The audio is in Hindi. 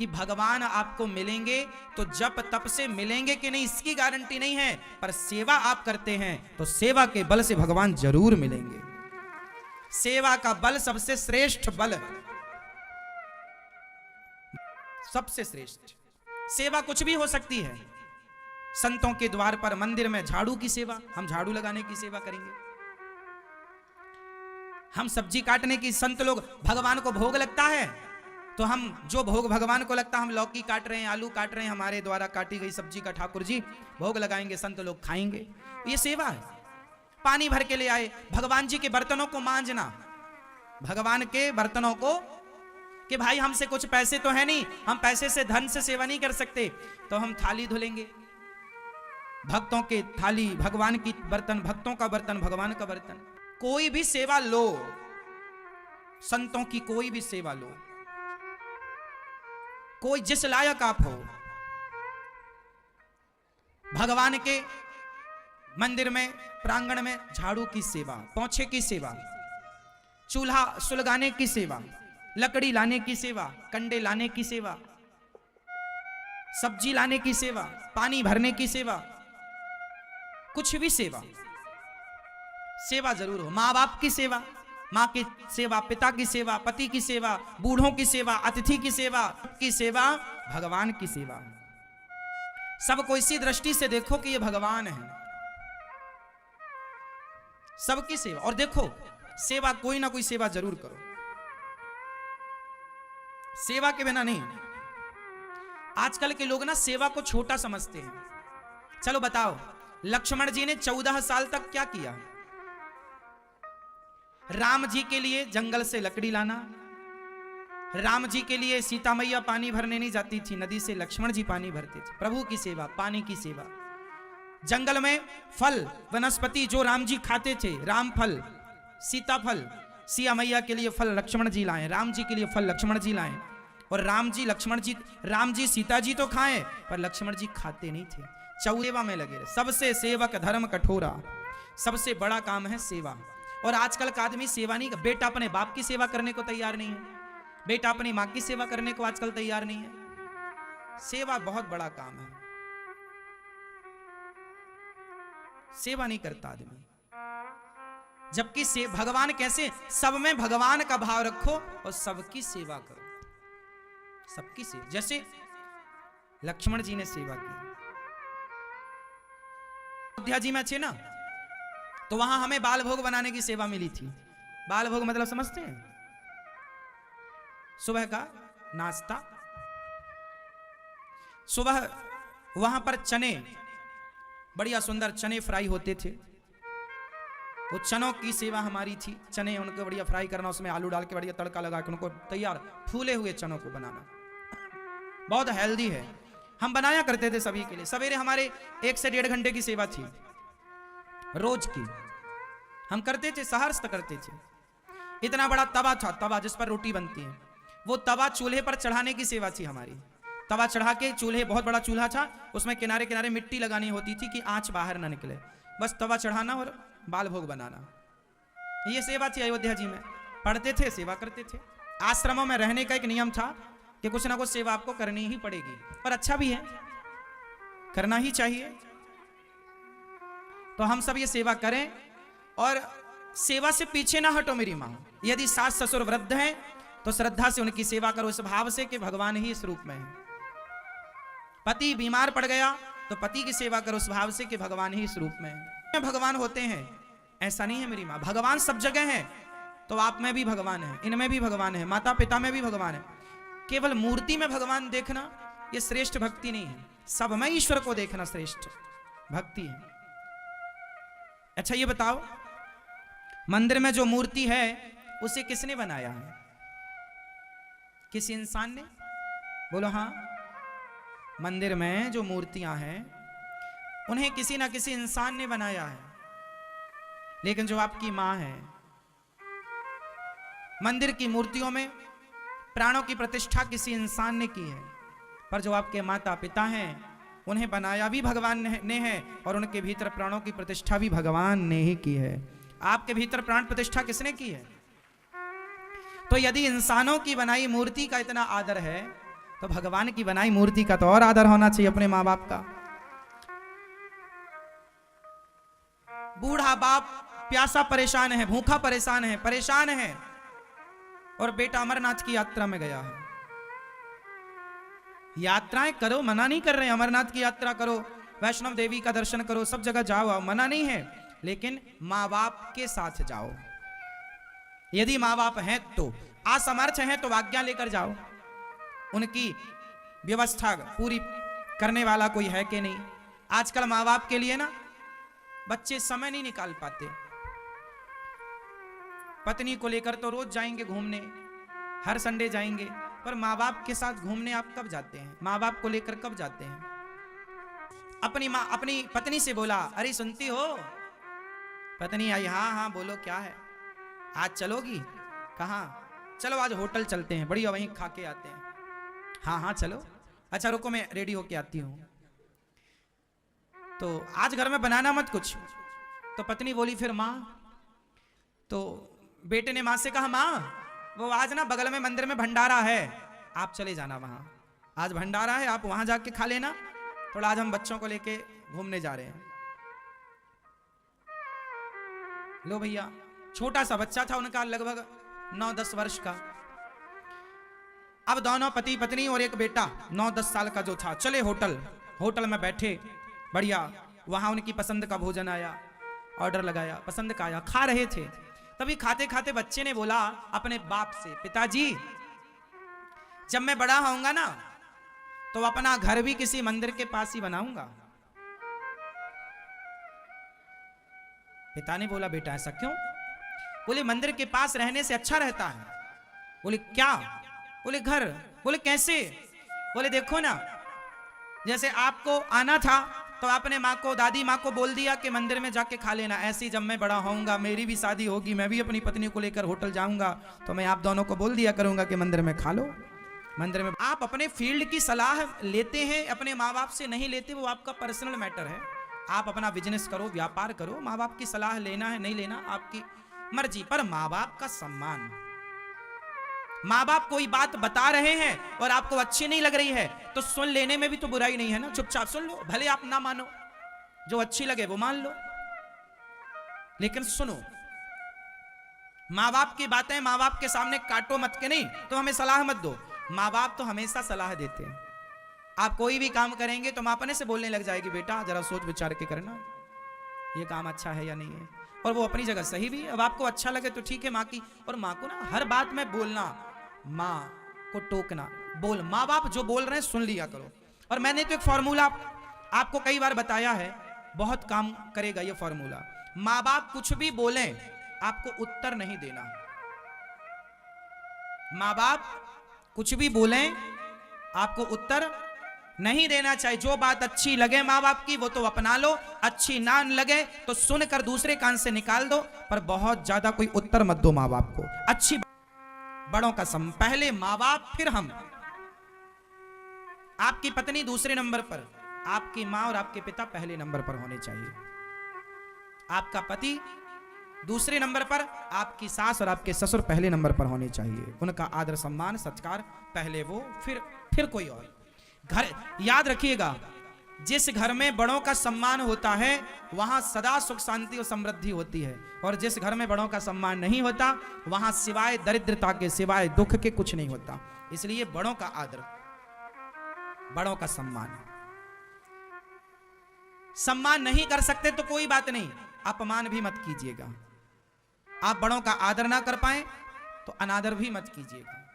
कि भगवान आपको मिलेंगे तो जप तप से मिलेंगे कि नहीं इसकी गारंटी नहीं है, पर सेवा आप करते हैं तो सेवा के बल से भगवान जरूर मिलेंगे। सेवा का बल सबसे श्रेष्ठ बल है, सबसे श्रेष्ठ सेवा कुछ भी हो सकती है। संतों के द्वार पर मंदिर में झाड़ू की सेवा, हम झाड़ू लगाने की सेवा करेंगे। हम सब्जी काटने की, संत लोग भगवान को भोग लगता है तो हम जो भोग भगवान को लगता है, हम लौकी काट रहे हैं, आलू काट रहे हैं, हमारे द्वारा काटी गई सब्जी का ठाकुर जी भोग लगाएंगे, संत लोग खाएंगे, ये सेवा है। पानी भर के ले आए, भगवान जी के बर्तनों को मांजना, भगवान के बर्तनों को, कि भाई हमसे कुछ पैसे तो है नहीं, हम पैसे से धन से सेवा नहीं कर सकते, तो हम थाली धुलेंगे, भक्तों के थाली, भगवान की बर्तन, भक्तों का बर्तन, भगवान का बर्तन। कोई भी सेवा लो, संतों की कोई भी सेवा लो, कोई जिस लायक आप हो, भगवान के मंदिर में प्रांगण में झाड़ू की सेवा, पोंछे की सेवा, चूल्हा सुलगाने की सेवा, लकड़ी लाने की सेवा, कंडे लाने की सेवा, सब्जी लाने की सेवा, पानी भरने की सेवा, कुछ भी सेवा, सेवा जरूर हो। माँ बाप की सेवा, माँ की सेवा, पिता की सेवा, पति की सेवा, बूढ़ों की सेवा, अतिथि की सेवा, भगवान की सेवा। सबको इसी दृष्टि से देखो कि ये भगवान है, सबकी सेवा। और देखो सेवा, कोई ना कोई सेवा जरूर करो, सेवा के बिना नहीं। आजकल के लोग ना सेवा को छोटा समझते हैं। चलो बताओ, लक्ष्मण जी ने 14 साल तक क्या किया? राम जी के लिए जंगल से लकड़ी लाना, राम जी के लिए सीता मैया पानी भरने नहीं जाती थी नदी से, लक्ष्मण जी पानी भरते थे। प्रभु की सेवा, पानी की सेवा। जंगल में फल वनस्पति जो राम जी खाते थे, राम फल, सीता फल, सिया मैया के लिए फल लक्ष्मण जी लाए, राम जी के लिए फल लक्ष्मण जी लाए। और राम जी सीता जी तो खाएं, पर लक्ष्मण जी खाते नहीं थे, सेवा में लगे रहे। सबसे सेवक धर्म कठोरा, सबसे बड़ा काम है सेवा। और आजकल का आदमी सेवा नहीं, बेटा अपने बाप की सेवा करने को तैयार नहीं है, बेटा अपनी माँ की सेवा करने को आजकल तैयार नहीं है। सेवा बहुत बड़ा काम है, सेवा नहीं करता आदमी। जबकि भगवान कैसे, सब में भगवान का भाव रखो और सबकी सेवा करो, सबकी सेवा। जैसे लक्ष्मण जी ने सेवा की अयोध्या जी में अच्छे ना, तो वहां हमें बाल भोग बनाने की सेवा मिली थी। बाल भोग मतलब समझते हैं? सुबह का नाश्ता, सुबह वहां पर चने, बढ़िया सुंदर चने फ्राई होते थे, वो चनों की सेवा हमारी थी। चने उनको बढ़िया फ्राई करना, उसमें आलू डाल के बढ़िया तड़का लगा के उनको तैयार फूले हुए चनों को बनाना, बहुत हेल्दी है। हम बनाया करते थे सभी के लिए। सवेरे हमारे 1 से 1.5 घंटे की सेवा थी रोज की, हम करते थे, सहर्ष करते थे। इतना बड़ा तवा था, तवा जिस पर रोटी बनती है, वो तवा चूल्हे पर चढ़ाने की सेवा थी हमारी। तवा चढ़ा के, चूल्हे बहुत बड़ा चूल्हा था, उसमें किनारे किनारे मिट्टी लगानी होती थी कि आंच बाहर ना निकले, बस तवा चढ़ाना और बाल भोग बनाना, ये सेवा थी। अयोध्या जी में पढ़ते थे, सेवा करते थे। आश्रमों में रहने का एक नियम था कि कुछ ना कुछ सेवा आपको करनी ही पड़ेगी, पर अच्छा भी है, करना ही चाहिए। तो हम सब ये सेवा करें और सेवा से पीछे ना हटो मेरी मां। यदि सास ससुर वृद्ध हैं तो श्रद्धा से उनकी सेवा करो, इस भाव से कि भगवान ही इस रूप में है। पति बीमार पड़ गया तो पति की सेवा करो, इस भाव से कि भगवान ही इस रूप में है। भगवान होते हैं ऐसा नहीं है मेरी मां, भगवान सब जगह है। तो आप में भी भगवान है, इनमें भी भगवान है, माता पिता में भी भगवान है। केवल मूर्ति में भगवान देखना ये श्रेष्ठ भक्ति नहीं है, सब में ईश्वर को देखना श्रेष्ठ भक्ति है। अच्छा ये बताओ, मंदिर में जो मूर्ति है उसे किसने बनाया है? किसी इंसान ने? बोलो हाँ। मंदिर में जो मूर्तियां हैं उन्हें किसी ना किसी इंसान ने बनाया है। लेकिन जो आपकी मां है, मंदिर की मूर्तियों में प्राणों की प्रतिष्ठा किसी इंसान ने की है, पर जो आपके माता पिता हैं उन्हें बनाया भी भगवान ने है और उनके भीतर प्राणों की प्रतिष्ठा भी भगवान ने ही की है। आपके भीतर प्राण प्रतिष्ठा किसने की है? तो यदि इंसानों की बनाई मूर्ति का इतना आदर है तो भगवान की बनाई मूर्ति का तो और आदर होना चाहिए अपने माँ बाप का। बूढ़ा बाप प्यासा परेशान है, भूखा परेशान है, और बेटा अमरनाथ की यात्रा में गया है। यात्राएं करो, मना नहीं कर रहे हैं, अमरनाथ की यात्रा करो, वैष्णव देवी का दर्शन करो, सब जगह जाओ, आओ, मना नहीं है, लेकिन माँ बाप के साथ जाओ। यदि माँ बाप हैं तो, असमर्थ हैं तो आज्ञा लेकर जाओ। उनकी व्यवस्था पूरी करने वाला कोई है कि नहीं। आजकल माँ बाप के लिए ना बच्चे समय नहीं निकाल पाते। पत्नी को लेकर तो रोज जाएंगे घूमने, हर संडे जाएंगे, पर माँ बाप के साथ घूमने आप कब जाते हैं? माँ बाप को लेकर कब जाते हैं? अपनी पत्नी से बोला, अरे सुनती हो? पत्नी आई, हाँ हाँ बोलो क्या है, आज चलोगी? कहाँ? चलो आज होटल चलते हैं, बढ़िया वहीं खा के आते हैं। हाँ हाँ चलो, अच्छा रुको मैं रेडी होके आती हूँ। तो आज घर में बनाना मत कुछ। तो पत्नी बोली फिर माँ, तो बेटे ने माँ से कहा, माँ वो आज ना बगल में मंदिर में भंडारा है, आप चले जाना वहां, आज भंडारा है, आप वहां जाके खा लेना, थोड़ा आज हम बच्चों को लेके घूमने जा रहे हैं। लो भैया, छोटा सा बच्चा था उनका, लगभग 9-10 वर्ष का। अब दोनों पति पत्नी और एक बेटा 9-10 साल का जो था, चले होटल में बैठे, बढ़िया वहां उनकी पसंद का भोजन आया, ऑर्डर लगाया, पसंद का आया, खा रहे थे। तभी खाते खाते बच्चे ने बोला अपने बाप से, पिताजी जब मैं बड़ा होऊंगा ना तो अपना घर भी किसी मंदिर के पास ही बनाऊंगा। पिता ने बोला, बेटा ऐसा क्यों? बोले मंदिर के पास रहने से अच्छा रहता है। बोले क्या? बोले घर। बोले कैसे? बोले देखो ना, जैसे आपको आना था तो आपने माँ को, दादी माँ को बोल दिया कि मंदिर में जाके खा लेना, ऐसे ही जब मैं बड़ा होऊंगा, मेरी भी शादी होगी, मैं भी अपनी पत्नी को लेकर होटल जाऊंगा, तो मैं आप दोनों को बोल दिया करूंगा कि मंदिर में खा लो। मंदिर में आप अपने फील्ड की सलाह लेते हैं, अपने माँ बाप से नहीं लेते, वो आपका पर्सनल मैटर है। आप अपना बिजनेस करो, व्यापार करो, माँ बाप की सलाह लेना है नहीं लेना आपकी मर्जी, पर माँ बाप का सम्मान। माँ बाप कोई बात बता रहे हैं और आपको अच्छी नहीं लग रही है तो सुन लेने में भी तो बुराई नहीं है ना, चुपचाप सुन लो, भले आप ना मानो, जो अच्छी लगे वो मान लो, लेकिन सुनो। माँ बाप की बातें माँ बाप के सामने काटो मत के, नहीं तो हमें सलाह मत दो। माँ बाप तो हमेशा सलाह देते हैं। आप कोई भी काम करेंगे तो माँ अपने से बोलने लग जाएगी, बेटा जरा सोच विचार के करना, ये काम अच्छा है या नहीं है, और वो अपनी जगह सही भी है। अब आपको अच्छा लगे तो ठीक है माँ की, और माँ को ना हर बात में बोलना, माँ को टोकना, बोल, माँ बाप जो बोल रहे हैं सुन लिया करो। और मैंने तो एक फॉर्मूला आपको कई बार बताया है, बहुत काम करेगा ये फॉर्मूला। माँ बाप कुछ भी बोलें आपको उत्तर नहीं देना। माँ बाप कुछ भी बोलें आपको उत्तर नहीं देना चाहिए। जो बात अच्छी लगे माँ बाप की वो तो अपना लो, अच्छी ना लगे तो सुनकर दूसरे कान से निकाल दो, पर बहुत ज्यादा कोई उत्तर मत दो माँ बाप को। अच्छी बड़ों का पहले माँ बाप फिर हम। आपकी पत्नी दूसरे नंबर पर, आपकी माँ और आपके पिता पहले नंबर पर होने चाहिए। आपका पति दूसरे नंबर पर, आपकी सास और आपके ससुर पहले नंबर पर होने चाहिए। उनका आदर सम्मान सत्कार पहले वो, फिर कोई और। घर याद रखिएगा, जिस घर में बड़ों का सम्मान होता है वहां सदा सुख शांति और समृद्धि होती है, और जिस घर में बड़ों का सम्मान नहीं होता वहां सिवाय दरिद्रता के, सिवाय दुख के कुछ नहीं होता। इसलिए बड़ों का आदर, बड़ों का सम्मान नहीं कर सकते तो कोई बात नहीं, अपमान भी मत कीजिएगा। आप बड़ों का आदर ना कर पाए तो अनादर भी मत कीजिएगा।